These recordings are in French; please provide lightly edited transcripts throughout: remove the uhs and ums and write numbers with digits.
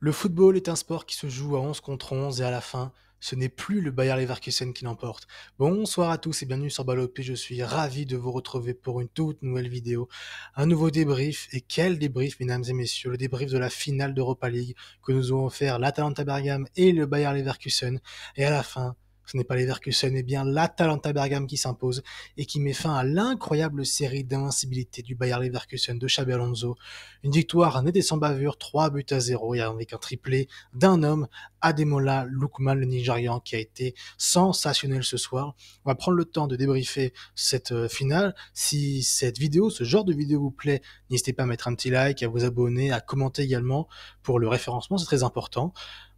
Le football est un sport qui se joue à 11 contre 11 et à la fin, ce n'est plus le Bayer Leverkusen qui l'emporte. Bonsoir à tous et bienvenue sur Ballot P, je suis ravi de vous retrouver pour une toute nouvelle vidéo. Un nouveau débrief, et quel débrief mesdames et messieurs, le débrief de la finale d'Europa League que nous ont offert l'Atalanta Bergame et le Bayer Leverkusen. Et à la fin, ce n'est pas Leverkusen, mais bien l'Atalanta Bergame qui s'impose et qui met fin à l'incroyable série d'invincibilité du Bayer Leverkusen de Xabi Alonso. Une victoire née des sans bavure, 3-0, et avec un triplé d'un homme, Ademola Lookman, le Nigérian, qui a été sensationnel ce soir. On va prendre le temps de débriefer cette finale. Si cette vidéo, ce genre de vidéo vous plaît, n'hésitez pas à mettre un petit like, à vous abonner, à commenter également pour le référencement, c'est très important.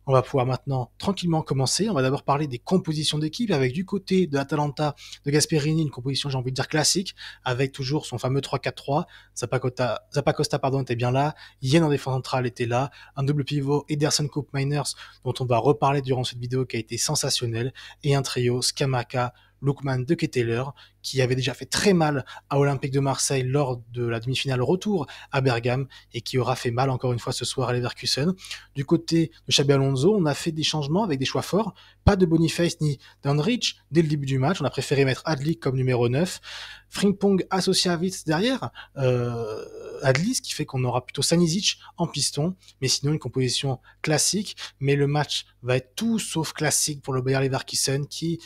On va pouvoir maintenant tranquillement commencer. On va d'abord parler des compositions d'équipe avec du côté de l'Atalanta de Gasperini, une composition j'ai envie de dire classique, avec toujours son fameux 3-4-3. Zappacosta était bien là, Yen en défense centrale était là, un double pivot Ederson Koopmeiners dont on va reparler durant cette vidéo qui a été sensationnelle, et un trio Scamacca, Lookman, De Ketteler, qui avait déjà fait très mal à Olympique de Marseille lors de la demi-finale retour à Bergame et qui aura fait mal encore une fois ce soir à Leverkusen. Du côté de Xabi Alonso, on a fait des changements avec des choix forts. Pas de Boniface ni d'Andrich dès le début du match. On a préféré mettre Adli comme numéro 9. Frimpong associé à Witz derrière. Adli, ce qui fait qu'on aura plutôt Stanisic en piston. Mais sinon, une composition classique. Mais le match va être tout sauf classique pour le Bayer Leverkusen qui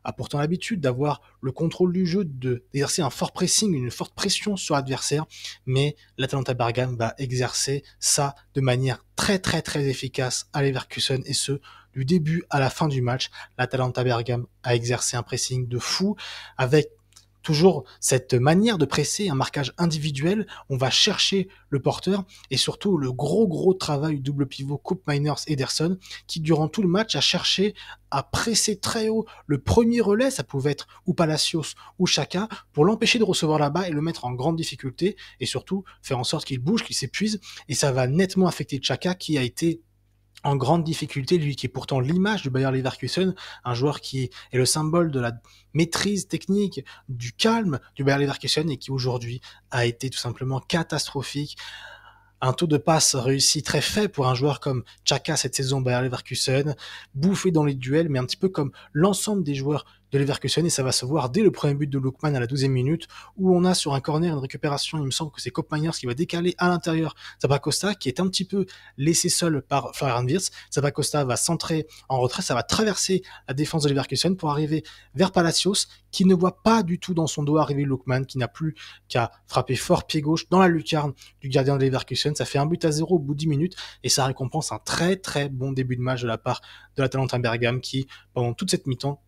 a pourtant l'habitude d'avoir le contrôle du jeu, d'exercer un fort pressing, une forte pression sur l'adversaire, mais l'Atalanta Bergame va exercer ça de manière très efficace à Leverkusen, et ce, du début à la fin du match. L'Atalanta Bergame a exercé un pressing de fou, avec toujours cette manière de presser, un marquage individuel, on va chercher le porteur, et surtout le gros travail du double pivot Koopmeiners-Ederson, qui durant tout le match a cherché à presser très haut le premier relais, ça pouvait être ou Palacios ou Xhaka, pour l'empêcher de recevoir là-bas et le mettre en grande difficulté, et surtout faire en sorte qu'il bouge, qu'il s'épuise, et ça va nettement affecter Xhaka qui a été en grande difficulté, lui qui est pourtant l'image du Bayer Leverkusen, un joueur qui est le symbole de la maîtrise technique, du calme du Bayer Leverkusen, et qui aujourd'hui a été tout simplement catastrophique. Un taux de passe réussi très faible pour un joueur comme Xhaka cette saison Bayer Leverkusen, bouffé dans les duels, mais un petit peu comme l'ensemble des joueurs de Leverkusen, et ça va se voir dès le premier but de Lookman à la 12e minute, où on a sur un corner une récupération, il me semble que c'est Koopmeiners qui va décaler à l'intérieur Zappacosta, qui est un petit peu laissé seul par Florian Wirtz. Zappacosta va centrer en retrait, ça va traverser la défense de Leverkusen pour arriver vers Palacios, qui ne voit pas du tout dans son dos arriver Lookman, qui n'a plus qu'à frapper fort pied gauche dans la lucarne du gardien de Leverkusen. Ça fait 1-0 au bout de 10 minutes, et ça récompense un très bon début de match de la part de l'Atalanta Bergame, qui, pendant toute cette mi-temps,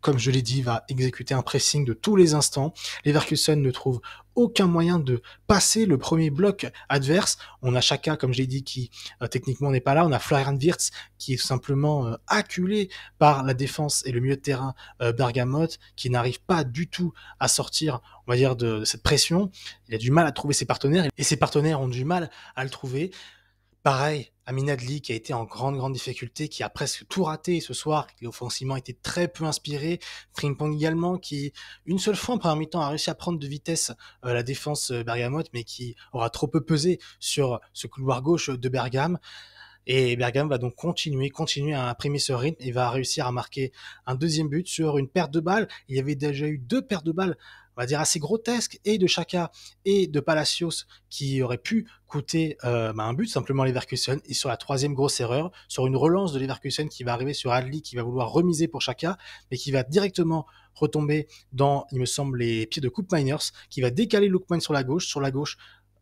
comme je l'ai dit, va exécuter un pressing de tous les instants. Leverkusen ne trouve aucun moyen de passer le premier bloc adverse. On a Xhaka, comme je l'ai dit, qui techniquement n'est pas là. On a Florian Wirtz qui est tout simplement acculé par la défense et le milieu de terrain bergamote, qui n'arrive pas du tout à sortir, on va dire, de cette pression. Il a du mal à trouver ses partenaires, et ses partenaires ont du mal à le trouver. Pareil, Amin Adli qui a été en grande difficulté, qui a presque tout raté ce soir, qui offensivement était très peu inspiré. Frimpong également, qui une seule fois en première mi-temps a réussi à prendre de vitesse la défense bergamote, mais qui aura trop peu pesé sur ce couloir gauche de Bergame. Et Bergame va donc continuer à imprimer ce rythme et va réussir à marquer un deuxième but sur une perte de balle. Il y avait déjà eu 2 pertes de balles, on va dire assez grotesques, et de Xhaka et de Palacios, qui auraient pu coûter un but simplement à Leverkusen. Et sur la 3e grosse erreur, sur une relance de Leverkusen qui va arriver sur Adli, qui va vouloir remiser pour Xhaka, mais qui va directement retomber dans, il me semble, les pieds de Koopmeiners, qui va décaler Lookman sur la gauche. Sur la gauche,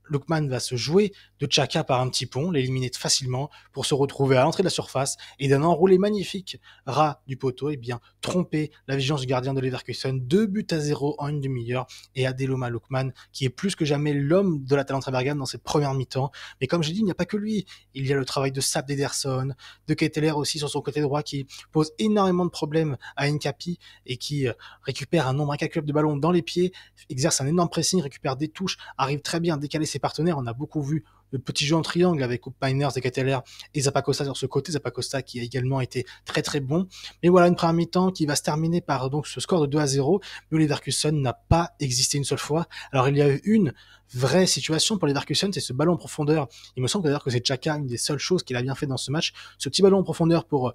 Lookman va se jouer de Xhaka par un petit pont, l'éliminer facilement pour se retrouver à l'entrée de la surface, et d'un enroulé magnifique ras du poteau, et bien tromper la vigilance du gardien de Leverkusen. 2-0 en une demi-heure, et Ademola Lookman qui est plus que jamais l'homme de l'Atalanta Bergame dans cette première mi-temps. Mais comme j'ai dit, il n'y a pas que lui. Il y a le travail de Sap d'Ederson, de Ketteler aussi sur son côté droit, qui pose énormément de problèmes à Nkapi et qui récupère un nombre incalculable de ballons dans les pieds, exerce un énorme pressing, récupère des touches, arrive très bien à décaler ses partenaires. On a beaucoup vu le petit jeu en triangle avec Koopmeiners, De Ketteler et Zappacosta sur ce côté. Zappacosta qui a également été très bon. Mais voilà, une première mi-temps qui va se terminer par donc ce score de 2-0. Mais Leverkusen n'a pas existé une seule fois. Alors il y a eu une vraie situation pour Leverkusen, c'est ce ballon en profondeur. Il me semble d'ailleurs que c'est Xhaka, une des seules choses qu'il a bien fait dans ce match. Ce petit ballon en profondeur pour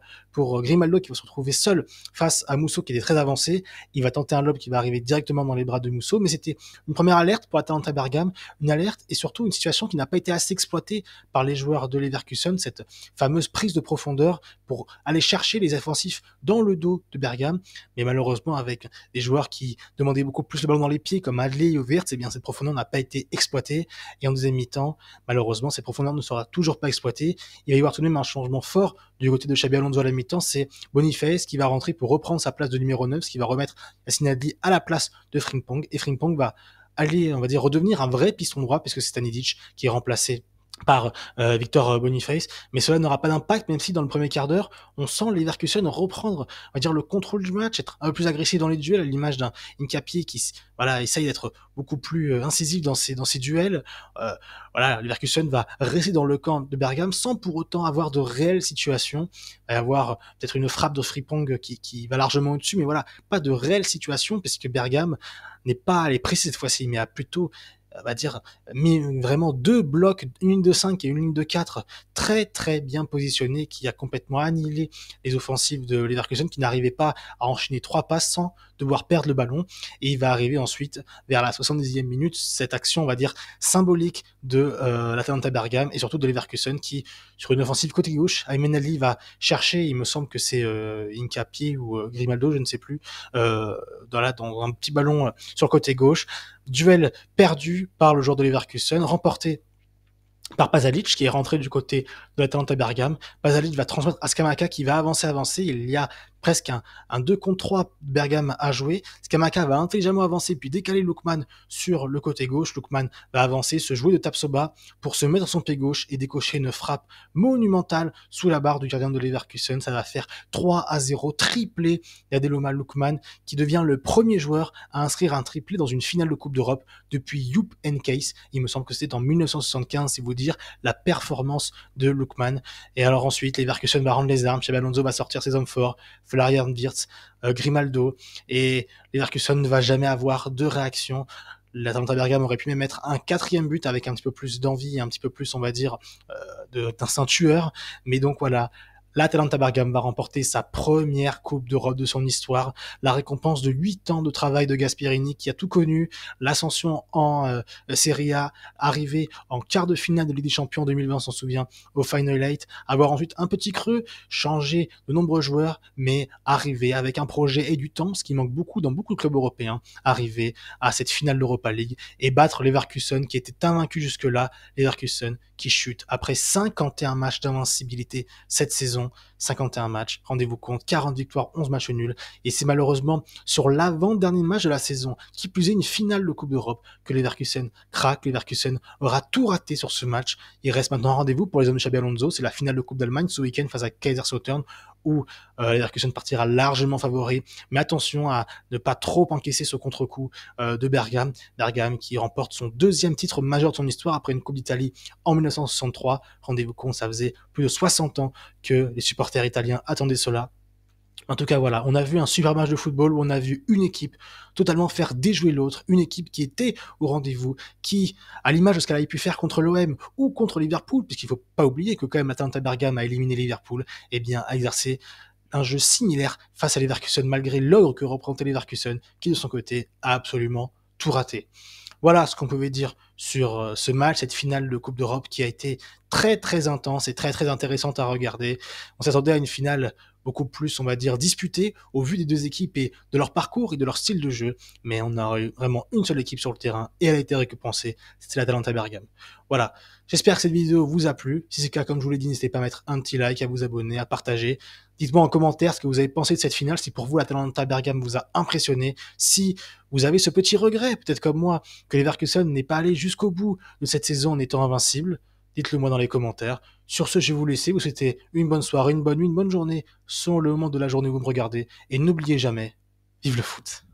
Grimaldo qui va se retrouver seul face à Musso qui était très avancé. Il va tenter un lob qui va arriver directement dans les bras de Musso, mais c'était une première alerte pour Atalanta Bergame, une alerte et surtout une situation qui n'a pas été assez exploitée par les joueurs de Leverkusen, cette fameuse prise de profondeur pour aller chercher les offensifs dans le dos de Bergame, mais malheureusement avec des joueurs qui demandaient beaucoup plus le ballon dans les pieds comme Adley ou Wirtz, eh bien cette profondeur n'a pas été exploitée et en deuxième mi-temps, malheureusement cette profondeur ne sera toujours pas exploitée. Il va y avoir tout de même un changement fort du côté de Xabi Alonso à la mi-temps, c'est Boniface qui va rentrer pour reprendre sa place de numéro 9, ce qui va remettre Yacine Adli à la place de Frimpong, et Frimpong va aller, on va dire, redevenir un vrai piston droit, puisque c'est Stanidic qui est remplacé par Victor Boniface, mais cela n'aura pas d'impact, même si dans le premier quart d'heure, on sent Leverkusen reprendre, on va dire, le contrôle du match, être un peu plus agressif dans les duels, à l'image d'un Hincapié qui, voilà, essaye d'être beaucoup plus incisif dans ses duels. Voilà, Leverkusen va rester dans le camp de Bergame sans pour autant avoir de réelles situations, et avoir peut-être une frappe de Frimpong qui va largement au-dessus, mais voilà, pas de réelles situations, puisque Bergame n'est pas allé précis cette fois-ci, mais a plutôt on va dire, mis vraiment deux blocs, une ligne de 5 et une ligne de 4 très très bien positionnés qui a complètement annihilé les offensives de Leverkusen qui n'arrivaient pas à enchaîner 3 passes sans devoir perdre le ballon. Et il va arriver ensuite, vers la 70e minute, cette action, on va dire, symbolique de l'Atalanta Bergame et surtout de Leverkusen qui, sur une offensive côté gauche, Aymen Ali va chercher, il me semble que c'est Hincapié ou Grimaldo, je ne sais plus, dans un petit ballon sur le côté gauche. Duel perdu par le joueur de Leverkusen, remporté par Pasalic qui est rentré du côté de l'Atalanta Bergame. Pasalic va transmettre à Scamacca qui va avancer. Il y a presque un 2 contre 3 Bergame à jouer. Scamacca va intelligemment avancer puis décaler Lookman sur le côté gauche. Lookman va avancer, se jouer de Tapsoba pour se mettre sur son pied gauche et décocher une frappe monumentale sous la barre du gardien de Leverkusen. Ça va faire 3-0, triplé d'Adeloma Lookman qui devient le premier joueur à inscrire un triplé dans une finale de Coupe d'Europe depuis Jupp Heynckes. Il me semble que c'était en 1975, si vous dire la performance de Lookman. Et alors ensuite, Leverkusen va rendre les armes, Xabi Alonso va sortir ses hommes forts, Florian Wirtz, Grimaldo, et Leverkusen ne va jamais avoir de réaction. L'Atalanta Bergame aurait pu même mettre un 4e but avec un petit peu plus d'envie, un petit peu plus, on va dire, d'instinct tueur. Mais donc voilà, l'Atalanta Bergame va remporter sa première Coupe d'Europe de son histoire, la récompense de 8 ans de travail de Gasperini qui a tout connu, l'ascension en Serie A, arriver en quart de finale de Ligue des Champions 2020, on s'en souvient, au Final 8, avoir ensuite un petit creux, changer de nombreux joueurs, mais arriver avec un projet et du temps, ce qui manque beaucoup dans beaucoup de clubs européens, arriver à cette finale d'Europa League et battre Leverkusen qui était invaincu jusque-là, Leverkusen qui chute après 51 matchs d'invincibilité cette saison. 51 matchs, rendez-vous compte, 40 victoires, 11 matchs nuls, et c'est malheureusement sur l'avant-dernier match de la saison, qui plus est une finale de Coupe d'Europe, que Leverkusen craque. Leverkusen aura tout raté sur ce match. Il reste maintenant un rendez-vous pour les hommes de Xabi Alonso, c'est la finale de Coupe d'Allemagne ce week-end face à Kaiserslautern, où Leverkusen partira largement favori, mais attention à ne pas trop encaisser ce contre-coup de Bergame. Bergame qui remporte son 2e titre majeur de son histoire après une Coupe d'Italie en 1963. Rendez-vous compte, ça faisait plus de 60 ans que les supporters italiens attendaient cela. En tout cas, voilà, on a vu un super match de football où on a vu une équipe totalement faire déjouer l'autre, une équipe qui était au rendez-vous, qui, à l'image de ce qu'elle avait pu faire contre l'OM ou contre Liverpool, puisqu'il faut pas oublier que quand même l'Atalanta Bergame a éliminé Liverpool, eh bien, a exercé un jeu similaire face à Leverkusen, malgré l'ogre que représentait Leverkusen, qui de son côté a absolument tout raté. Voilà ce qu'on pouvait dire sur ce match, cette finale de Coupe d'Europe qui a été très très intense et très très intéressante à regarder. On s'attendait à une finale beaucoup plus, on va dire, disputée au vu des deux équipes et de leur parcours et de leur style de jeu, mais on a eu vraiment une seule équipe sur le terrain et elle a été récompensée, c'était l'Atalanta Bergame. Voilà, j'espère que cette vidéo vous a plu. Si c'est le cas, comme je vous l'ai dit, n'hésitez pas à mettre un petit like, à vous abonner, à partager. Dites-moi en commentaire ce que vous avez pensé de cette finale, si pour vous l'Atalanta Bergame vous a impressionné, si vous avez ce petit regret, peut-être comme moi, que Leverkusen n'est pas allé jusqu'au bout de cette saison en étant invincible. Dites-le moi dans les commentaires. Sur ce, je vais vous laisser. Vous souhaitez une bonne soirée, une bonne nuit, une bonne journée, selon le moment de la journée où vous me regardez. Et n'oubliez jamais, vive le foot.